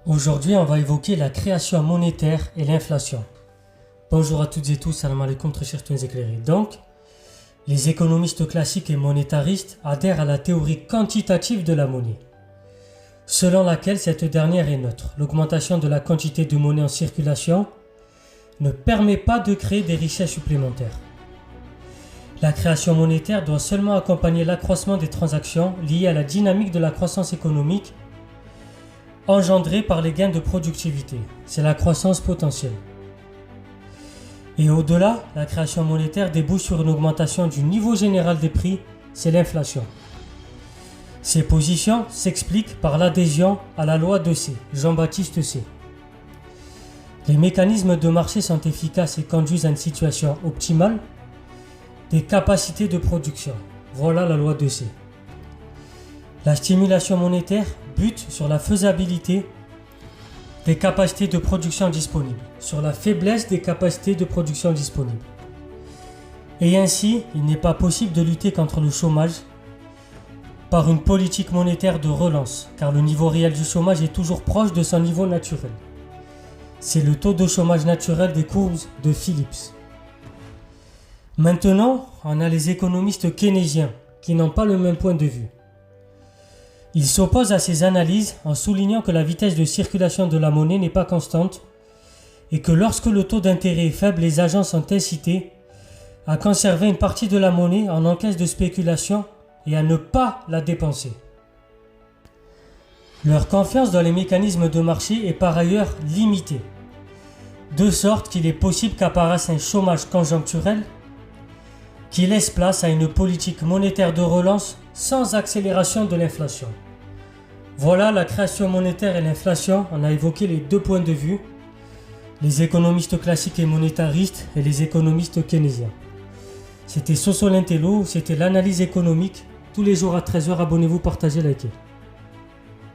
Aujourd'hui, on va évoquer la création monétaire et l'inflation. Bonjour à toutes et tous, salam alaikum, très chers twins éclairés. Donc, les économistes classiques et monétaristes adhèrent à la théorie quantitative de la monnaie, selon laquelle cette dernière est neutre. L'augmentation de la quantité de monnaie en circulation ne permet pas de créer des richesses supplémentaires. La création monétaire doit seulement accompagner l'accroissement des transactions liées à la dynamique de la croissance économique engendrée par les gains de productivité. C'est la croissance potentielle. Et au-delà, la création monétaire débouche sur une augmentation du niveau général des prix, c'est l'inflation. Ces positions s'expliquent par l'adhésion à la loi de C, Jean-Baptiste C. Les mécanismes de marché sont efficaces et conduisent à une situation optimale des capacités de production. Voilà la loi de C. La stimulation monétaire bute sur la faisabilité des capacités de production disponibles, sur la faiblesse des capacités de production disponibles. Et ainsi, il n'est pas possible de lutter contre le chômage par une politique monétaire de relance, car le niveau réel du chômage est toujours proche de son niveau naturel. C'est le taux de chômage naturel des courbes de Phillips. Maintenant, on a les économistes keynésiens qui n'ont pas le même point de vue. Ils s'opposent à ces analyses en soulignant que la vitesse de circulation de la monnaie n'est pas constante et que lorsque le taux d'intérêt est faible, les agents sont incités à conserver une partie de la monnaie en encaisse de spéculation et à ne pas la dépenser. Leur confiance dans les mécanismes de marché est par ailleurs limitée, de sorte qu'il est possible qu'apparaisse un chômage conjoncturel qui laisse place à une politique monétaire de relance sans accélération de l'inflation. Voilà la création monétaire et l'inflation. On a évoqué les deux points de vue, les économistes classiques et monétaristes et les économistes keynésiens. C'était Soso l'Intello, c'était l'analyse économique. Tous les jours à 13h, abonnez-vous, partagez, likez.